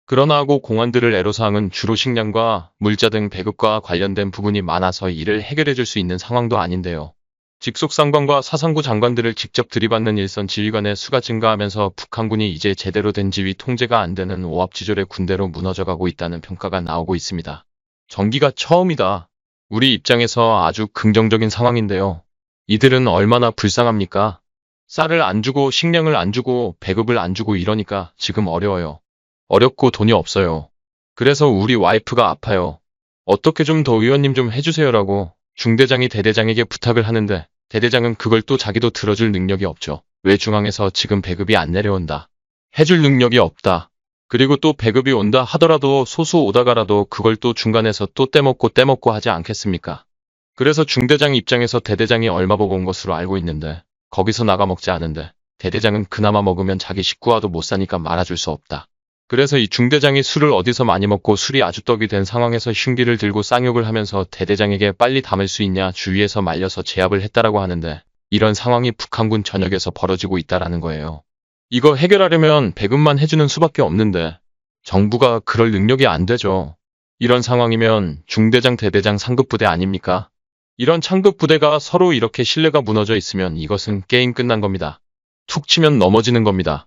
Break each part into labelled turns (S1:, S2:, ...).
S1: 그러나 고 공안들을 애로사항은 주로 식량과 물자 등 배급과 관련된 부분이 많아서 이를 해결해 줄 수 있는 상황도 아닌데요. 직속상관과 사상구 장관들을 직접 들이받는 일선 지휘관의 수가 증가하면서 북한군이 이제 제대로 된 지휘 통제가 안 되는 오합지졸의 군대로 무너져가고 있다는 평가가 나오고 있습니다. 전기가 처음이다. 우리 입장에서 아주 긍정적인 상황인데요. 이들은 얼마나 불쌍합니까? 쌀을 안 주고 식량을 안 주고 배급을 안 주고 이러니까 지금 어려워요. 어렵고 돈이 없어요. 그래서 우리 와이프가 아파요. 어떻게 좀 더 의원님 좀 해주세요라고 중대장이 대대장에게 부탁을 하는데 대대장은 그걸 또 자기도 들어줄 능력이 없죠. 왜 중앙에서 지금 배급이 안 내려온다. 해줄 능력이 없다. 그리고 또 배급이 온다 하더라도 소수 오다가라도 그걸 또 중간에서 또 떼먹고 하지 않겠습니까? 그래서 중대장 입장에서 대대장이 얼마 보고 온 것으로 알고 있는데 거기서 나가 먹지 않은데 대대장은 그나마 먹으면 자기 식구와도 못 사니까 말아줄 수 없다. 그래서 이 중대장이 술을 어디서 많이 먹고 술이 아주 떡이 된 상황에서 흉기를 들고 쌍욕을 하면서 대대장에게 빨리 담을 수 있냐 주위에서 말려서 제압을 했다라고 하는데 이런 상황이 북한군 전역에서 벌어지고 있다라는 거예요. 이거 해결하려면 배급만 해주는 수밖에 없는데 정부가 그럴 능력이 안 되죠. 이런 상황이면 중대장 대대장 상급부대 아닙니까? 이런 창급부대가 서로 이렇게 신뢰가 무너져 있으면 이것은 게임 끝난 겁니다. 툭 치면 넘어지는 겁니다.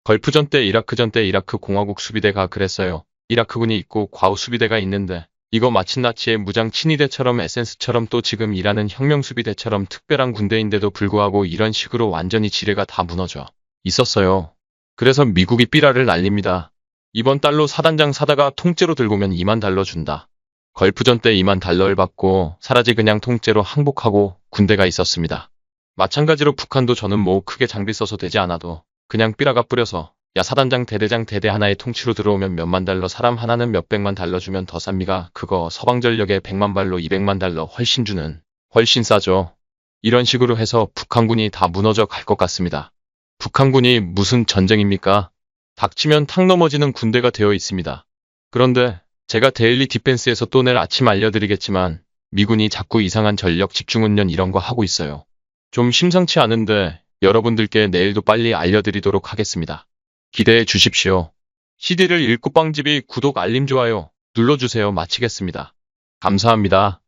S1: 걸프전 때 이라크전 때 이라크 공화국 수비대가 그랬어요. 이라크군이 있고 과우 수비대가 있는데 이거 마침 나치의 무장 친위대처럼 에센스처럼 또 지금 일하는 혁명수비대처럼 특별한 군대인데도 불구하고 이런 식으로 완전히 지뢰가 다 무너져 있었어요. 그래서 미국이 삐라를 날립니다. 이번 달로 사단장 사다가 통째로 들고 오면 2만 달러 준다. 걸프전 때 2만 달러를 받고 사라지 그냥 통째로 항복하고 군대가 있었습니다. 마찬가지로 북한도 저는 뭐 크게 장비 써서 되지 않아도 그냥 삐라가 뿌려서 야 사단장 대대장 대대 하나의 통치로 들어오면 몇만 달러 사람 하나는 몇백만 달러 주면 더 쌉니까? 그거 서방전력에 100만 발로 200만 달러 훨씬 주는 훨씬 싸죠. 이런 식으로 해서 북한군이 다 무너져 갈 것 같습니다. 북한군이 무슨 전쟁입니까? 닥치면 탁 넘어지는 군대가 되어 있습니다. 그런데 제가 데일리 디펜스에서 또 내일 아침 알려드리겠지만 미군이 자꾸 이상한 전력 집중훈련 이런 거 하고 있어요. 좀 심상치 않은데 여러분들께 내일도 빨리 알려드리도록 하겠습니다. 기대해 주십시오. CD를 읽고 빵집이 구독 알림 좋아요 눌러주세요. 마치겠습니다. 감사합니다.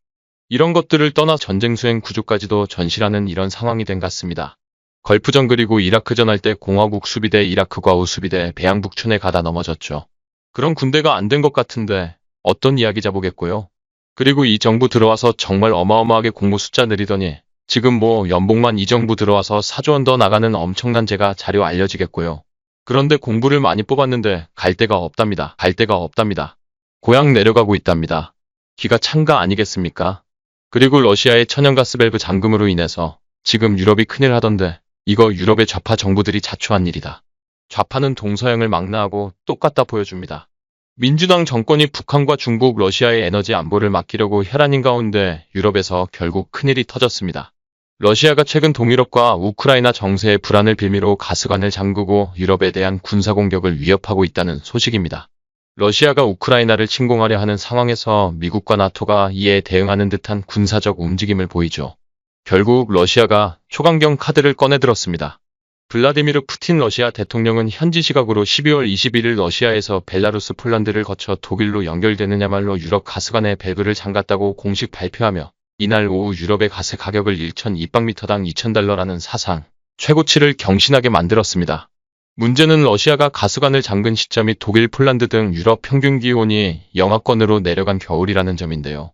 S1: 이런 것들을 떠나 전쟁 수행 구조까지도 전시라는 이런 상황이 된 것 같습니다. 걸프전 그리고 이라크전 할 때 공화국 수비대 이라크 과우 수비대 배양북촌에 가다 넘어졌죠. 그런 군대가 안 된 것 같은데 어떤 이야기 잡보겠고요. 그리고 이 정부 들어와서 정말 어마어마하게 공무 숫자 늘리더니 지금 뭐 연봉만 이 정부 들어와서 4조 원 더 나가는 엄청난 제가 자료 알려지겠고요. 그런데 공부를 많이 뽑았는데 갈 데가 없답니다. 갈 데가 없답니다. 고향 내려가고 있답니다. 기가 찬 거 아니겠습니까? 그리고 러시아의 천연가스 밸브 잠금으로 인해서 지금 유럽이 큰일 하던데 이거 유럽의 좌파 정부들이 자초한 일이다. 좌파는 동서양을 망라하고 똑같다 보여줍니다. 민주당 정권이 북한과 중국, 러시아의 에너지 안보를 맡기려고 혈안인 가운데 유럽에서 결국 큰일이 터졌습니다. 러시아가 최근 동유럽과 우크라이나 정세의 불안을 빌미로 가스관을 잠그고 유럽에 대한 군사공격을 위협하고 있다는 소식입니다. 러시아가 우크라이나를 침공하려 하는 상황에서 미국과 나토가 이에 대응하는 듯한 군사적 움직임을 보이죠. 결국 러시아가 초강경 카드를 꺼내들었습니다. 블라디미르 푸틴 러시아 대통령은 현지 시각으로 12월 21일 러시아에서 벨라루스 폴란드를 거쳐 독일로 연결되느냐말로 유럽 가스관의 밸브를 잠갔다고 공식 발표하며 이날 오후 유럽의 가스 가격을 1,200리터당 2,000달러라는 사상 최고치를 경신하게 만들었습니다. 문제는 러시아가 가스관을 잠근 시점이 독일, 폴란드 등 유럽 평균 기온이 영하권으로 내려간 겨울이라는 점인데요.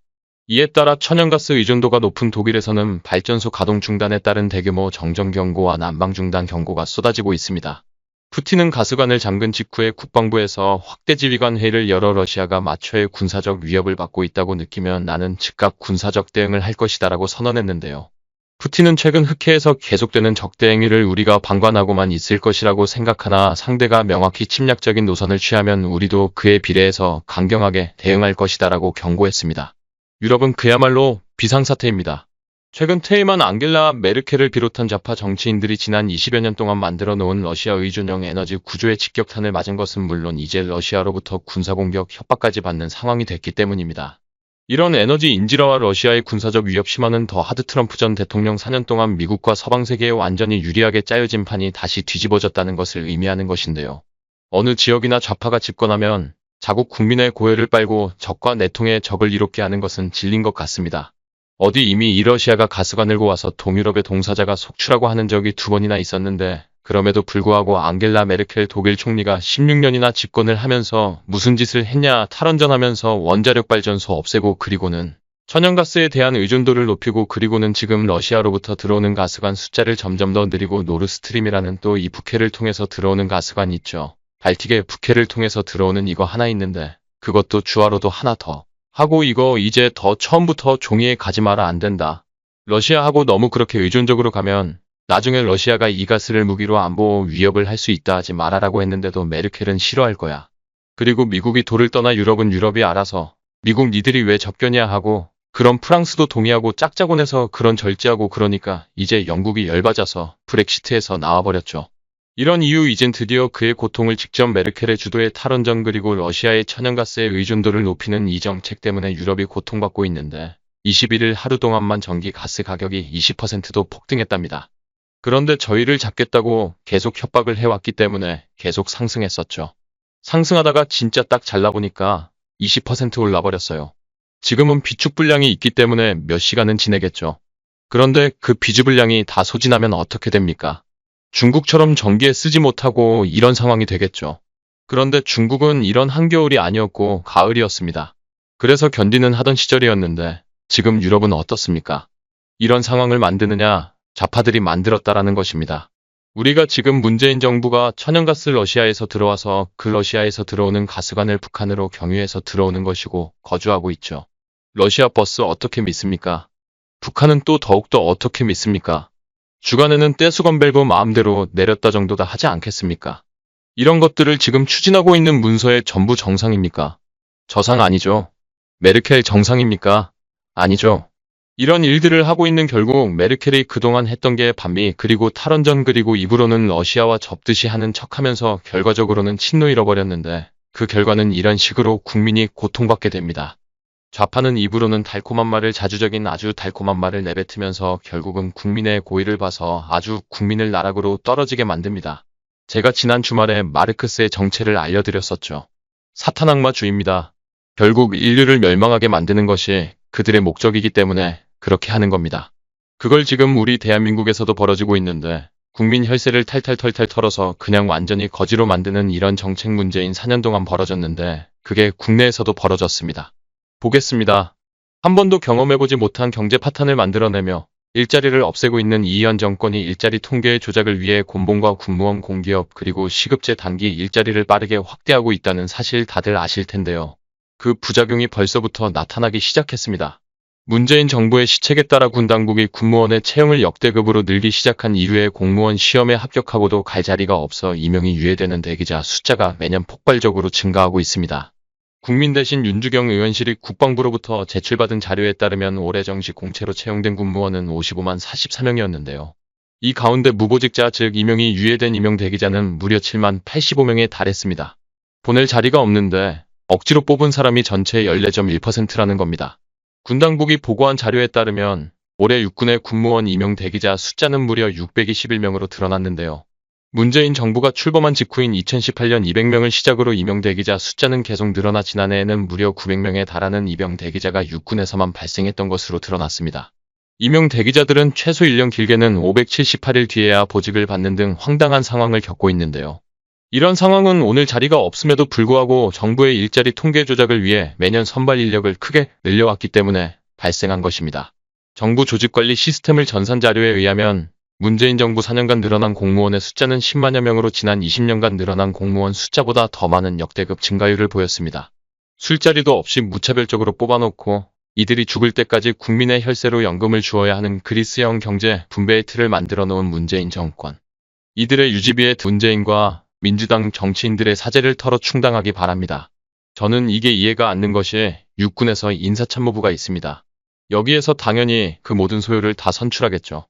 S1: 이에 따라 천연가스 의존도가 높은 독일에서는 발전소 가동 중단에 따른 대규모 정전 경고와 난방 중단 경고가 쏟아지고 있습니다. 푸틴은 가스관을 잠근 직후에 국방부에서 확대 지휘관 회의를 열어 러시아가 마초의 군사적 위협을 받고 있다고 느끼면 나는 즉각 군사적 대응을 할 것이다라고 선언했는데요. 푸틴은 최근 흑해에서 계속되는 적대 행위를 우리가 방관하고만 있을 것이라고 생각하나 상대가 명확히 침략적인 노선을 취하면 우리도 그에 비례해서 강경하게 대응할 것이다라고 경고했습니다. 유럽은 그야말로 비상사태입니다. 최근 퇴임한 앙겔라 메르켈을 비롯한 좌파 정치인들이 지난 20여 년 동안 만들어 놓은 러시아 의존형 에너지 구조의 직격탄을 맞은 것은 물론 이제 러시아로부터 군사공격 협박까지 받는 상황이 됐기 때문입니다. 이런 에너지 인질화와 러시아의 군사적 위협 심화는 더하드 트럼프 전 대통령 4년 동안 미국과 서방 세계에 완전히 유리하게 짜여진 판이 다시 뒤집어졌다는 것을 의미하는 것인데요. 어느 지역이나 좌파가 집권하면 자국 국민의 고열을 빨고 적과 내통의 적을 이롭게 하는 것은 진리인 것 같습니다. 어디 이미 이 러시아가 가스가 늘고 와서 동유럽의 동사자가 속출하고 하는 적이 2번이나 있었는데 그럼에도 불구하고 앙겔라 메르켈 독일 총리가 16년이나 집권을 하면서 무슨 짓을 했냐 탈원전하면서 원자력 발전소 없애고 그리고는 천연가스에 대한 의존도를 높이고 그리고는 지금 러시아로부터 들어오는 가스관 숫자를 점점 더 늘리고 노르스트림이라는 또 이 북해를 통해서 들어오는 가스관 있죠. 발틱의 북해를 통해서 들어오는 이거 하나 있는데 그것도 주화로도 하나 더 하고 이거 이제 더 처음부터 종이에 가지 마라 안 된다. 러시아하고 너무 그렇게 의존적으로 가면 나중에 러시아가 이 가스를 무기로 안보 위협을 할 수 있다 하지 말아라고 했는데도 메르켈은 싫어할 거야. 그리고 미국이 돌을 떠나 유럽은 유럽이 알아서 미국 니들이 왜 접견이야 하고 그럼 프랑스도 동의하고 짝짝원해서 그런 절제하고 그러니까 이제 영국이 열받아서 브렉시트에서 나와버렸죠. 이런 이유 이젠 드디어 그의 고통을 직접 메르켈의 주도의 탈원전 그리고 러시아의 천연가스의 의존도를 높이는 이 정책 때문에 유럽이 고통받고 있는데 21일 하루 동안만 전기 가스 가격이 20%도 폭등했답니다. 그런데 저희를 잡겠다고 계속 협박을 해왔기 때문에 계속 상승했었죠. 상승하다가 진짜 딱 잘라보니까 20% 올라버렸어요. 지금은 비축 불량이 있기 때문에 몇 시간은 지내겠죠. 그런데 그 비주 불량이 다 소진하면 어떻게 됩니까? 중국처럼 전기에 쓰지 못하고 이런 상황이 되겠죠. 그런데 중국은 이런 한겨울이 아니었고 가을이었습니다. 그래서 견디는 하던 시절이었는데 지금 유럽은 어떻습니까? 이런 상황을 만드느냐? 좌파들이 만들었다라는 것입니다. 우리가 지금 문재인 정부가 천연가스 러시아에서 들어와서 그 러시아에서 들어오는 가스관을 북한으로 경유해서 들어오는 것이고 거주하고 있죠. 러시아 버스 어떻게 믿습니까? 북한은 또 더욱더 어떻게 믿습니까? 주간에는 떼수건 밸브 마음대로 내렸다 정도다 하지 않겠습니까? 이런 것들을 지금 추진하고 있는 문서의 전부 정상입니까? 저상 아니죠. 메르켈 정상입니까? 아니죠. 이런 일들을 하고 있는 결국 메르켈이 그동안 했던 게 반미 그리고 탈원전 그리고 입으로는 러시아와 접듯이 하는 척하면서 결과적으로는 친노 잃어버렸는데 그 결과는 이런 식으로 국민이 고통받게 됩니다. 좌파는 입으로는 달콤한 말을 자주적인 아주 달콤한 말을 내뱉으면서 결국은 국민의 고의를 봐서 아주 국민을 나락으로 떨어지게 만듭니다. 제가 지난 주말에 마르크스의 정체를 알려드렸었죠. 사탄악마주의입니다. 결국 인류를 멸망하게 만드는 것이 그들의 목적이기 때문에 그렇게 하는 겁니다. 그걸 지금 우리 대한민국에서도 벌어지고 있는데 국민 혈세를 탈탈 털어서 그냥 완전히 거지로 만드는 이런 정책 문제인 4년 동안 벌어졌는데 그게 국내에서도 벌어졌습니다. 보겠습니다. 한 번도 경험해보지 못한 경제 파탄을 만들어내며 일자리를 없애고 있는 이현 정권이 일자리 통계의 조작을 위해 공무원과 군무원 공기업 그리고 시급제 단기 일자리를 빠르게 확대하고 있다는 사실 다들 아실 텐데요. 그 부작용이 벌써부터 나타나기 시작했습니다. 문재인 정부의 시책에 따라 군 당국이 군무원의 채용을 역대급으로 늘기 시작한 이후에 공무원 시험에 합격하고도 갈 자리가 없어 임용이 유예되는 대기자 숫자가 매년 폭발적으로 증가하고 있습니다. 국민 대신 윤주경 의원실이 국방부로부터 제출받은 자료에 따르면 올해 정시 공채로 채용된 군무원은 55만 44명이었는데요. 이 가운데 무보직자 즉 임용이 유예된 임용 대기자는 무려 7만 85명에 달했습니다. 보낼 자리가 없는데 억지로 뽑은 사람이 전체의 14.1%라는 겁니다. 군 당국이 보고한 자료에 따르면 올해 육군의 군무원 임용 대기자 숫자는 무려 621명으로 드러났는데요. 문재인 정부가 출범한 직후인 2018년 200명을 시작으로 임용 대기자 숫자는 계속 늘어나 지난해에는 무려 900명에 달하는 임용 대기자가 육군에서만 발생했던 것으로 드러났습니다. 임용 대기자들은 최소 1년 길게는 578일 뒤에야 보직을 받는 등 황당한 상황을 겪고 있는데요. 이런 상황은 오늘 자리가 없음에도 불구하고 정부의 일자리 통계 조작을 위해 매년 선발 인력을 크게 늘려왔기 때문에 발생한 것입니다. 정부 조직관리 시스템을 전산 자료에 의하면 문재인 정부 4년간 늘어난 공무원의 숫자는 10만여 명으로 지난 20년간 늘어난 공무원 숫자보다 더 많은 역대급 증가율을 보였습니다. 술자리도 없이 무차별적으로 뽑아놓고 이들이 죽을 때까지 국민의 혈세로 연금을 주어야 하는 그리스형 경제 분배의 틀을 만들어 놓은 문재인 정권. 이들의 유지비에 문재인과 민주당 정치인들의 사재를 털어 충당하기 바랍니다. 저는 이게 이해가 안 는 것이 육군에서 인사참모부가 있습니다. 여기에서 당연히 그 모든 소요를 다 선출하겠죠.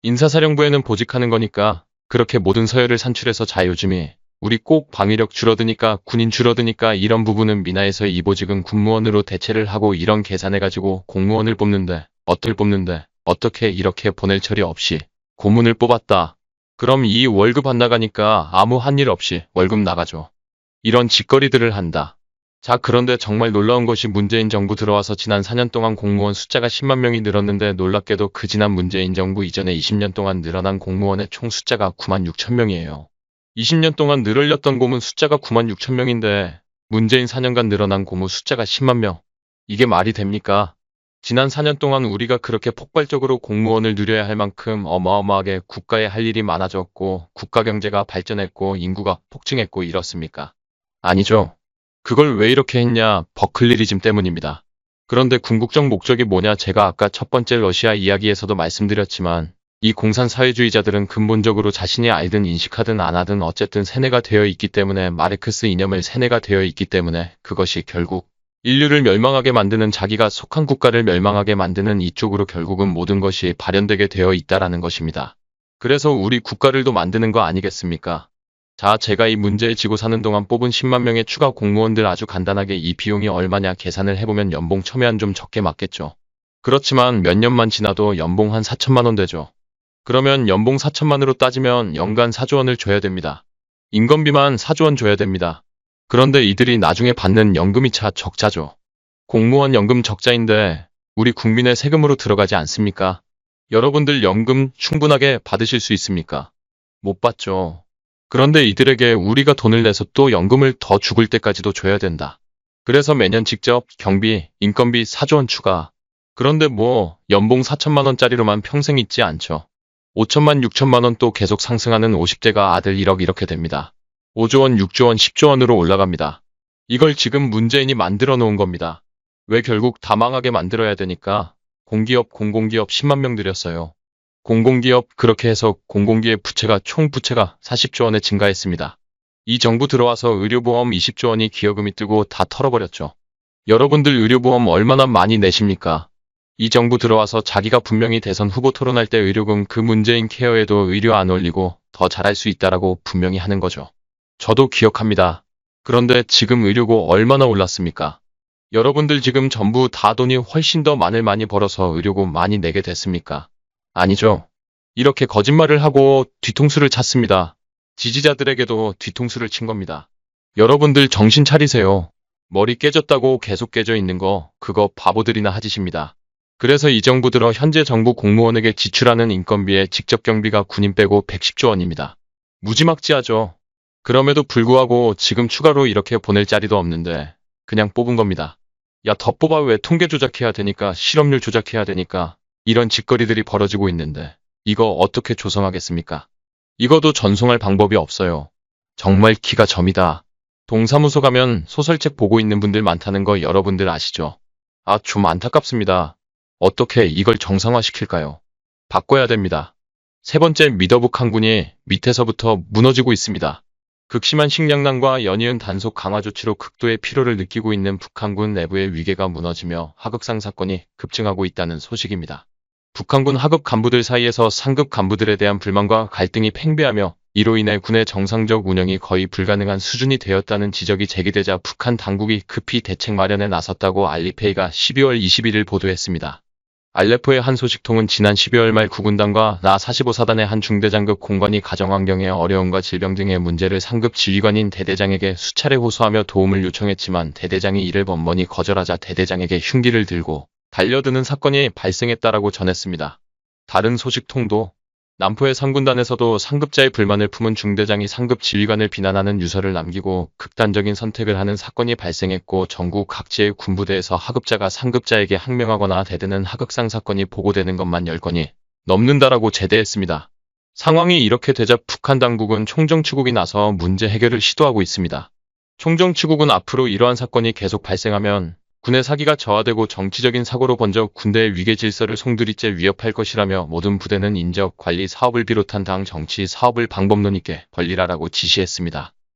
S1: 인사사령부에는 보직하는 거니까 그렇게 모든 서열을 산출해서 자 요즘이 우리 꼭 방위력 줄어드니까 군인 줄어드니까 이런 부분은 민하에서 이 보직은 군무원으로 대체를 하고 이런 계산해가지고 공무원을 뽑는데 어떻게 이렇게 보낼 처리 없이 고문을 뽑았다. 그럼 이 월급 안 나가니까 아무 한 일 없이 월급 나가죠. 이런 짓거리들을 한다. 자, 그런데 정말 놀라운 것이 문재인 정부 들어와서 지난 4년 동안 공무원 숫자가 10만 명이 늘었는데 놀랍게도 그 지난 문재인 정부 이전에 20년 동안 늘어난 공무원의 총 숫자가 9만 6천 명이에요. 20년 동안 늘어났던 고문 숫자가 9만 6천 명인데 문재인 4년간 늘어난 고무 숫자가 10만 명. 이게 말이 됩니까? 지난 4년 동안 우리가 그렇게 폭발적으로 공무원을 늘려야 할 만큼 어마어마하게 국가에 할 일이 많아졌고 국가 경제가 발전했고 인구가 폭증했고 이렇습니까? 아니죠. 그걸 왜 이렇게 했냐? 버클리리즘 때문입니다. 그런데 궁극적 목적이 뭐냐? 제가 아까 첫 번째 러시아 이야기에서도 말씀드렸지만 이 공산사회주의자들은 근본적으로 자신이 알든 인식하든 안 하든 어쨌든 세뇌가 되어 있기 때문에 마르크스 이념을 세뇌가 되어 있기 때문에 그것이 결국 인류를 멸망하게 만드는 자기가 속한 국가를 멸망하게 만드는 이쪽으로 결국은 모든 것이 발현되게 되어 있다라는 것입니다. 그래서 우리 국가를 또 만드는 거 아니겠습니까? 자, 제가 이 문제에 지고 사는 동안 뽑은 10만 명의 추가 공무원들 아주 간단하게 이 비용이 얼마냐 계산을 해보면 연봉 처음에는 좀 적게 맞겠죠. 그렇지만 몇 년만 지나도 연봉 한 4천만 원 되죠. 그러면 연봉 4천만으로 따지면 연간 4조 원을 줘야 됩니다. 인건비만 4조 원 줘야 됩니다. 그런데 이들이 나중에 받는 연금이 차 적자죠. 공무원 연금 적자인데 우리 국민의 세금으로 들어가지 않습니까? 여러분들 연금 충분하게 받으실 수 있습니까? 못 받죠. 그런데 이들에게 우리가 돈을 내서 또 연금을 더 죽을 때까지도 줘야 된다. 그래서 매년 직접 경비, 인건비 4조 원 추가. 그런데 뭐 연봉 4천만 원짜리로만 평생 있지 않죠. 5천만 6천만 원 또 계속 상승하는 50대가 아들 1억 이렇게 됩니다. 5조 원, 6조 원, 10조 원으로 올라갑니다. 이걸 지금 문재인이 만들어 놓은 겁니다. 왜 결국 다 망하게 만들어야 되니까 공기업, 공공기업 10만 명 들였어요. 공공기업 그렇게 해서 공공기의 부채가 총 부채가 40조 원에 증가했습니다. 이 정부 들어와서 의료보험 20조 원이 기여금이 뜨고 다 털어버렸죠. 여러분들 의료보험 얼마나 많이 내십니까? 이 정부 들어와서 자기가 분명히 대선 후보 토론할 때 의료금 그 문재인 케어에도 의료 안 올리고 더 잘할 수 있다라고 분명히 하는 거죠. 저도 기억합니다. 그런데 지금 의료고 얼마나 올랐습니까? 여러분들 지금 전부 다 돈이 훨씬 더 많이 벌어서 의료고 많이 내게 됐습니까? 아니죠. 이렇게 거짓말을 하고 뒤통수를 찼습니다. 지지자들에게도 뒤통수를 친 겁니다. 여러분들 정신 차리세요. 머리 깨졌다고 계속 깨져 있는 거 그거 바보들이나 하짓입니다. 그래서 이 정부 들어 현재 정부 공무원에게 지출하는 인건비의 직접 경비가 군인 빼고 110조 원입니다. 무지막지하죠. 그럼에도 불구하고 지금 추가로 이렇게 보낼 자리도 없는데 그냥 뽑은 겁니다. 야, 더 뽑아. 왜 통계 조작해야 되니까 실업률 조작해야 되니까 이런 짓거리들이 벌어지고 있는데 이거 어떻게 조성하겠습니까? 이거도 전송할 방법이 없어요. 정말 기가 점이다. 동사무소 가면 소설책 보고 있는 분들 많다는 거 여러분들 아시죠? 아, 좀 안타깝습니다. 어떻게 이걸 정상화시킬까요? 바꿔야 됩니다. 세 번째, 미더북 항군이 밑에서부터 무너지고 있습니다. 극심한 식량난과 연이은 단속 강화 조치로 극도의 피로를 느끼고 있는 북한군 내부의 위계가 무너지며 하극상 사건이 급증하고 있다는 소식입니다. 북한군 하급 간부들 사이에서 상급 간부들에 대한 불만과 갈등이 팽배하며 이로 인해 군의 정상적 운영이 거의 불가능한 수준이 되었다는 지적이 제기되자 북한 당국이 급히 대책 마련에 나섰다고 알리페이가 12월 21일 보도했습니다. 알레포의 한 소식통은 지난 12월 말 구군단과 나45사단의 한 중대장급 공관이 가정환경의 어려움과 질병 등의 문제를 상급 지휘관인 대대장에게 수차례 호소하며 도움을 요청했지만 대대장이 이를 번번이 거절하자 대대장에게 흉기를 들고 달려드는 사건이 발생했다라고 전했습니다. 다른 소식통도 남포의 상군단에서도 상급자의 불만을 품은 중대장이 상급 지휘관을 비난하는 유서를 남기고 극단적인 선택을 하는 사건이 발생했고 전국 각지의 군부대에서 하급자가 상급자에게 항명하거나 대드는 하극상 사건이 보고되는 것만 10건이 넘는다라고 제대했습니다. 상황이 이렇게 되자 북한 당국은 총정치국이 나서 문제 해결을 시도하고 있습니다. 총정치국은 앞으로 이러한 사건이 계속 발생하면 군의 사기가 저하되고 정치적인 사고로 번져 군대의 위계 질서를 송두리째 위협할 것이라며 모든 부대는 인적, 관리, 사업을 비롯한 당 정치, 사업을 방법론 있게 벌리라라고 지시했습니다.